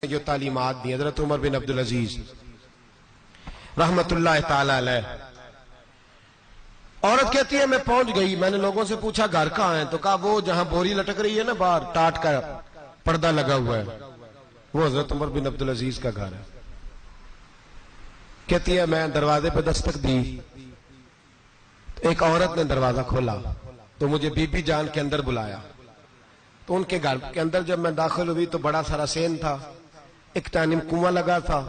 جو تعلیمات دی حضرت عمر بن عبدالعزیز رحمت اللہ تعالی علیہ. عورت کہتی ہے میں پہنچ گئی, میں نے لوگوں سے پوچھا گھر کہاں ہے, تو کہا وہ جہاں بوری لٹک رہی ہے نا باہر ٹاٹ کا پردہ لگا ہوا ہے وہ حضرت عمر بن عبدالعزیز کا گھر ہے. کہتی ہے میں دروازے پہ دستک دی, ایک عورت نے دروازہ کھولا تو مجھے بی بی جان کے اندر بلایا. تو ان کے گھر کے اندر جب میں داخل ہوئی تو بڑا سارا سین تھا, ایک جانب کنواں لگا تھا,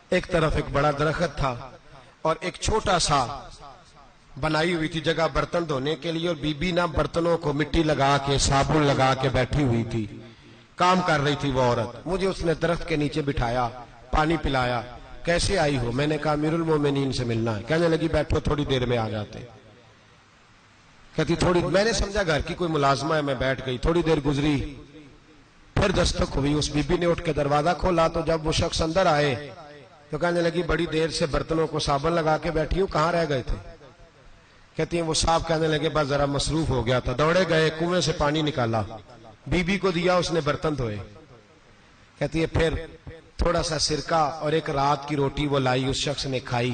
ایک طرف ایک بڑا درخت تھا, اور ایک چھوٹا سا بنائی ہوئی تھی جگہ برتن دھونے کے لیے, اور بی بی نہ برتنوں کو مٹی لگا کے صابن لگا کے بیٹھی ہوئی تھی, کام کر رہی تھی وہ عورت. مجھے اس نے درخت کے نیچے بٹھایا, پانی پلایا. کیسے آئی ہو؟ میں نے کہا امیر المومنین سے ملنا ہے. کہنے لگی بیٹھو تھوڑی دیر میں آ جاتے. کہتی تھوڑی, میں نے سمجھا گھر کی کوئی ملازمہ ہے, میں بیٹھ گئی. تھوڑی دیر گزری, پھر دستک ہوئی, اس بی بی نے اٹھ کے دروازہ کھولا. تو جب وہ شخص اندر آئے تو کہنے لگی بڑی دیر سے برتنوں کو صابن لگا کے بیٹھی ہوں, کہاں رہ گئے تھے؟ کہتی ہیں وہ صاحب کہنے لگے بس ذرا مصروف ہو گیا تھا. دوڑے گئے, کنویں سے پانی نکالا, بی بی کو دیا, اس نے برتن دھوئے. کہتی ہے پھر تھوڑا سا سرکہ اور ایک رات کی روٹی وہ لائی, اس شخص نے کھائی.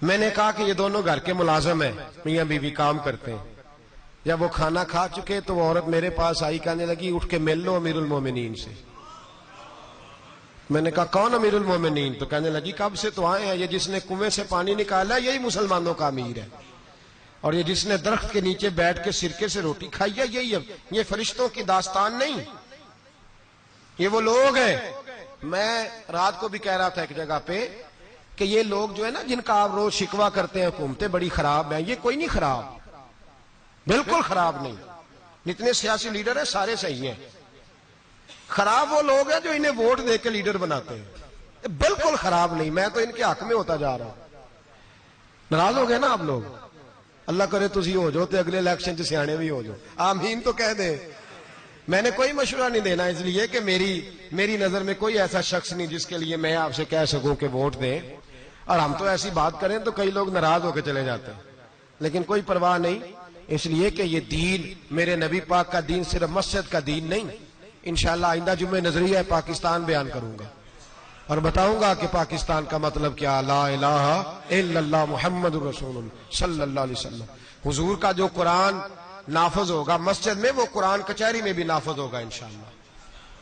میں نے کہا کہ یہ دونوں گھر کے ملازم ہیں, میاں بیوی کام کرتے ہیں. جب وہ کھانا کھا چکے تو وہ عورت میرے پاس آئی, کہنے لگی اٹھ کے مل لو امیر المومنین سے. میں نے کہا کون امیر المومنین؟ تو کہنے لگی کب سے تو آئے ہیں, یہ جس نے کنویں سے پانی نکالا یہی مسلمانوں کا امیر ہے, اور یہ جس نے درخت کے نیچے بیٹھ کے سرکے سے روٹی کھائی ہے یہی ہے. یہ فرشتوں کی داستان نہیں, یہ وہ لوگ ہیں. میں رات کو بھی کہہ رہا تھا ایک جگہ پہ کہ یہ لوگ جو ہے نا جن کا آپ روز شکوہ کرتے ہیں حکومتیں بڑی خراب ہیں, یہ کوئی نہیں خراب, بالکل خراب نہیں. جتنے سیاسی لیڈر ہیں سارے صحیح ہیں. خراب وہ لوگ ہیں جو انہیں ووٹ دے کے لیڈر بناتے ہیں, بالکل خراب نہیں. میں تو ان کے حق میں ہوتا جا رہا ہوں. ناراض ہو گئے نا آپ لوگ؟ اللہ کرے تسی ہو جاؤ تو اگلے الیکشن سے سیانے بھی ہو جاؤ, آمین تو کہہ دیں. میں نے کوئی مشورہ نہیں دینا, اس لیے کہ میری نظر میں کوئی ایسا شخص نہیں جس کے لیے میں آپ سے کہہ سکوں کہ ووٹ دیں, اور ہم تو ایسی بات کریں تو کئی لوگ ناراض ہو کے چلے جاتے ہیں. لیکن کوئی پرواہ نہیں, اس لیے کہ یہ دین میرے نبی پاک کا دین صرف مسجد کا دین نہیں. انشاءاللہ آئندہ جمعہ نظریہ پاکستان بیان کروں گا اور بتاؤں گا کہ پاکستان کا مطلب کیا, لا الہ الا اللہ محمد رسول اللہ صلی اللہ علیہ وسلم. حضور کا جو قرآن نافذ ہوگا مسجد میں, وہ قرآن کچہری میں بھی نافذ ہوگا انشاءاللہ,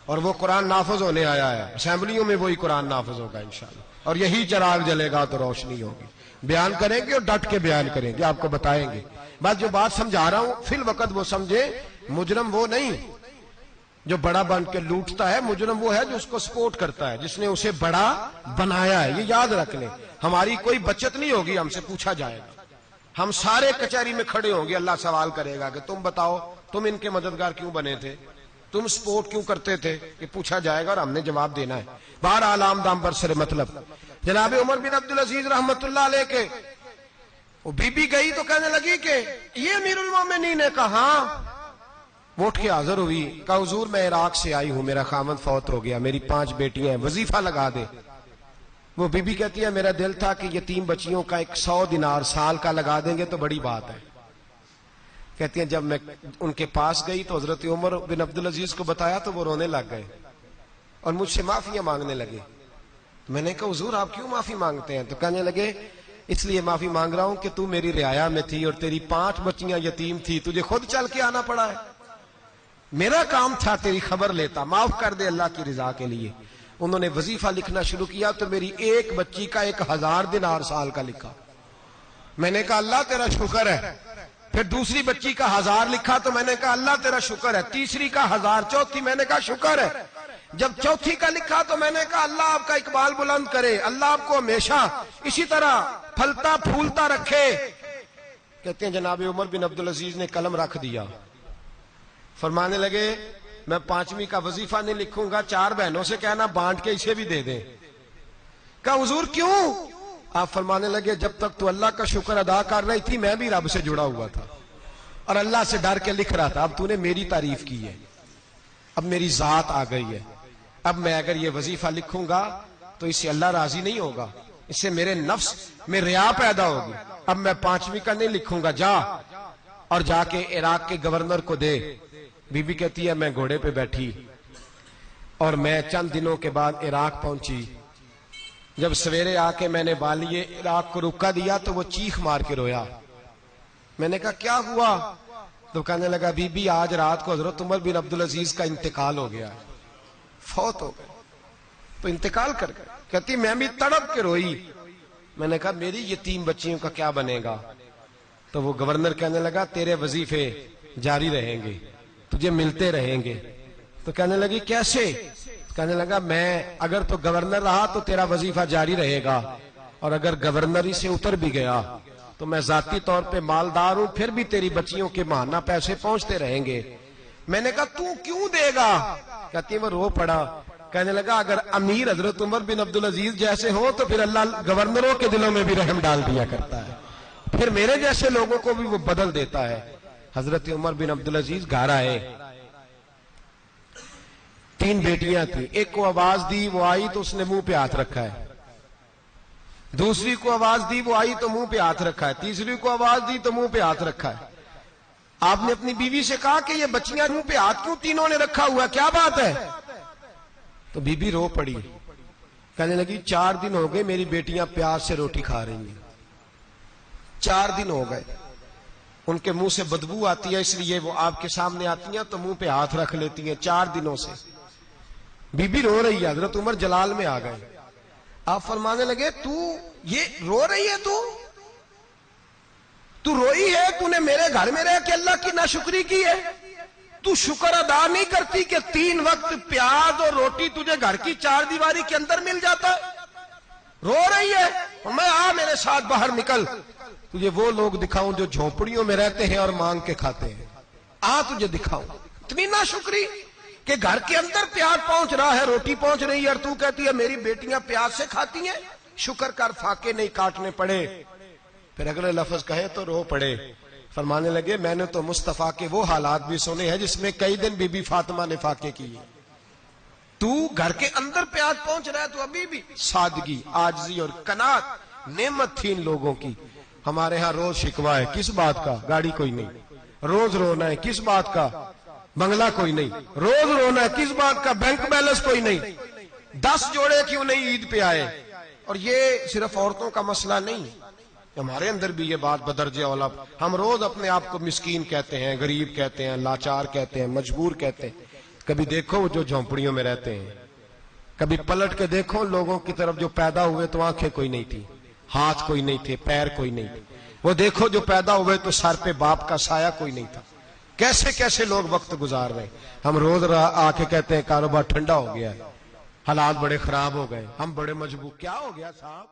اور وہ قرآن نافذ ہونے آیا ہے. اسمبلیوں میں وہی قرآن نافذ ہوگا انشاءاللہ, اور یہی چراغ جلے گا تو روشنی ہوگی. بیان کریں گے اور ڈٹ کے بیان کریں گے, آپ کو بتائیں گے. بس جو بات سمجھا رہا ہوں فی الوقت وہ سمجھے, مجرم وہ نہیں جو بڑا بن کے لوٹتا ہے, مجرم وہ ہے جو اس کو سپورٹ کرتا ہے, جس نے اسے بڑا بنایا ہے. یہ یاد رکھ لیں, ہماری کوئی بچت نہیں ہوگی, ہم سے پوچھا جائے گا. ہم سارے کچہری میں کھڑے ہوں گے, اللہ سوال کرے گا کہ تم بتاؤ تم ان کے مددگار کیوں بنے تھے, تم سپورٹ کیوں کرتے تھے, یہ پوچھا جائے گا اور ہم نے جواب دینا ہے. بہرحال عام دام برسر مطلب جناب عمر بن عبدالعزیز رحمت اللہ علیہ کے وہ بی بی گئی تو کہنے لگی کہ یہ امیر المومنین نے کہا. وہ اٹھ کے حاضر ہوئی, کہا حضور میں عراق سے آئی ہوں, میرا خامد فوت ہو گیا, میری 5 بیٹیاں ہیں, وظیفہ لگا دے. وہ بی بی کہتی ہے میرا دل تھا کہ یتیم بچیوں کا 100 دینار سال کا لگا دیں گے تو بڑی بات ہے. کہتی ہیں جب میں ان کے پاس گئی تو حضرت عمر بن عبدالعزیز کو بتایا تو وہ رونے لگ گئے اور مجھ سے معافیاں مانگنے لگے. میں نے کہا حضور آپ کیوں معافی مانگتے ہیں؟ تو کہنے لگے اس لیے معافی مانگ رہا ہوں کہ تو میری رعایا میں تھی اور تیری 5 بچیاں یتیم تھی, تجھے خود چل کے آنا پڑا ہے. میرا کام تھا تیری خبر لیتا, معاف کر دے اللہ کی رضا کے لیے. انہوں نے وظیفہ لکھنا شروع کیا تو میری ایک بچی کا 1000 دینار سال کا لکھا. میں نے کہا اللہ تیرا شکر ہے. پھر دوسری بچی کا 1000 لکھا تو میں نے کہا اللہ تیرا شکر ہے. تیسری کا 1000, چوتھی میں نے کہا شکر ہے. جب چوتھی کا لکھا تو میں نے کہا اللہ آپ کا اقبال بلند کرے, اللہ آپ کو ہمیشہ اسی طرح پھلتا پھولتا رکھے. کہتے ہیں جناب عمر بن عبدالعزیز نے قلم رکھ دیا, فرمانے لگے میں 5ویں کا وظیفہ نہیں لکھوں گا, 4 بہنوں سے کہنا بانٹ کے اسے بھی دے دیں. کہا حضور کیوں؟ آپ فرمانے لگے جب تک تو اللہ کا شکر ادا کر رہی تھی میں بھی رب سے جڑا ہوا تھا اور اللہ سے ڈر کے لکھ رہا تھا. اب تو نے میری تعریف کی ہے, اب میری ذات آ گئی ہے, اب میں اگر یہ وظیفہ لکھوں گا تو اس سے اللہ راضی نہیں ہوگا, اس سے میرے نفس میں ریا پیدا ہوگی. اب میں 5ویں کا نہیں لکھوں گا, جا اور جا کے عراق کے گورنر کو دے. بی بی کہتی ہے میں گھوڑے پہ بیٹھی, اور میں چند دنوں کے بعد عراق پہنچی. جب سویرے آ کے میں نے والی عراق کو رکا دیا تو وہ چیخ مار کے رویا. میں نے کہا کیا ہوا؟ تو کہنے لگا بی بی آج رات کو حضرت عمر بن عبدالعزیز کا انتقال ہو گیا, فوت ہو گئے. تو انتقال کر گئے. کہتی میں بھی تڑپ کے روئی. میں نے کہا میری یتیم بچیوں کا کیا بنے گا؟ تو وہ گورنر کہنے لگا تیرے وظیفے جاری رہیں گے, تجھے ملتے رہیں گے. تو کہنے لگی کیسے؟ کہنے لگا میں اگر تو گورنر رہا تو تیرا وظیفہ جاری رہے گا, اور اگر گورنری سے اتر بھی گیا تو میں ذاتی طور پہ مالدار ہوں, پھر بھی تیری بچیوں کے ماہانہ پیسے پہنچتے رہیں گے. میں نے کہا تو کیوں دے گا؟ کہتی وہ رو پڑا. کہنے لگا اگر امیر حضرت عمر بن عبدالعزیز جیسے ہوں تو پھر اللہ گورنروں کے دلوں میں بھی رحم ڈال دیا کرتا ہے, پھر میرے جیسے لوگوں کو بھی وہ بدل دیتا ہے. حضرت عمر بن عبدالعزیز گھر آئے. 3 بیٹیاں تھیں. ایک کو آواز دی, وہ آئی تو اس نے منہ پہ ہاتھ رکھا ہے. دوسری کو آواز دی, وہ آئی تو منہ پہ ہاتھ رکھا ہے. تیسری کو آواز دی تو منہ پہ ہاتھ رکھا ہے. آپ نے اپنی بیوی سے کہا کہ یہ بچیاں منہ پہ ہاتھ کیوں تینوں نے رکھا ہوا, کیا بات ہے؟ تو بی بی رو پڑی. کہنے لگی 4 دن ہو گئے میری بیٹیاں پیاس سے روٹی کھا رہی ہیں. 4 دن ہو گئے. ان کے منہ سے بدبو آتی ہے, اس لیے وہ آپ کے سامنے آتی ہیں تو منہ پہ ہاتھ رکھ لیتی ہیں 4 دنوں سے. بی بی رو رہی ہے. حضرت عمر جلال میں آ گئے. آپ فرمانے لگے تو یہ رو رہی ہے, تو روئی ہے, تو نے میرے گھر میں رہ کے اللہ کی ناشکری کی ہے, تو شکر ادا نہیں کرتی کہ 3 وقت پیاز اور روٹی تجھے گھر کی 4 دیواری کے اندر مل جاتا ہے؟ رو رہی ہے. میں آ میرے ساتھ باہر نکل, تجھے وہ لوگ دکھاؤں جو جھونپڑیوں میں رہتے ہیں اور مانگ کے کھاتے ہیں. آ تجھے دکھاؤں. اتنی ناشکری کہ گھر کے اندر پیاز پہنچ رہا ہے, روٹی پہنچ رہی ہے, اور تو کہتی ہے میری بیٹیاں پیاز سے کھاتی ہیں. شکر کر فاقے نہیں کاٹنے پڑے. پھر اگلے لفظ کہے تو رو پڑے. فرمانے لگے میں نے تو مصطفیٰ کے وہ حالات بھی سنے ہیں جس میں کئی دن بی بی فاطمہ نے فاقے کیے. تو گھر کے اندر پیاز پہنچ رہا ہے, تو ابھی بھی سادگی, عاجزی اور قناعت نعمت تھی ان لوگوں کی. ہمارے ہاں روز شکوا ہے, کس بات کا؟ گاڑی کوئی نہیں. روز رونا ہے, کس بات کا؟ بنگلہ کوئی نہیں. روز رونا ہے, کس بات کا؟ بینک بیلنس کوئی نہیں. 10 جوڑے کیوں نہیں عید پہ آئے؟ اور یہ صرف عورتوں کا مسئلہ نہیں, ہمارے اندر بھی یہ بات بدرجہ اولا. ہم روز اپنے آپ کو مسکین کہتے ہیں, غریب کہتے ہیں, لاچار کہتے ہیں, مجبور کہتے ہیں. کبھی دیکھو جو جھونپڑیوں میں رہتے ہیں, کبھی پلٹ کے دیکھو لوگوں کی طرف جو پیدا ہوئے تو آنکھیں کوئی نہیں تھی, ہاتھ کوئی نہیں تھے, پیر کوئی نہیں تھے. وہ دیکھو جو پیدا ہوئے تو سر پہ باپ کا سایہ کوئی نہیں تھا. کیسے کیسے لوگ وقت گزار رہے. ہم روز آ کے کہتے ہیں کاروبار ٹھنڈا ہو گیا ہے, حالات بڑے خراب ہو گئے, ہم بڑے مجبور. کیا ہو گیا صاحب؟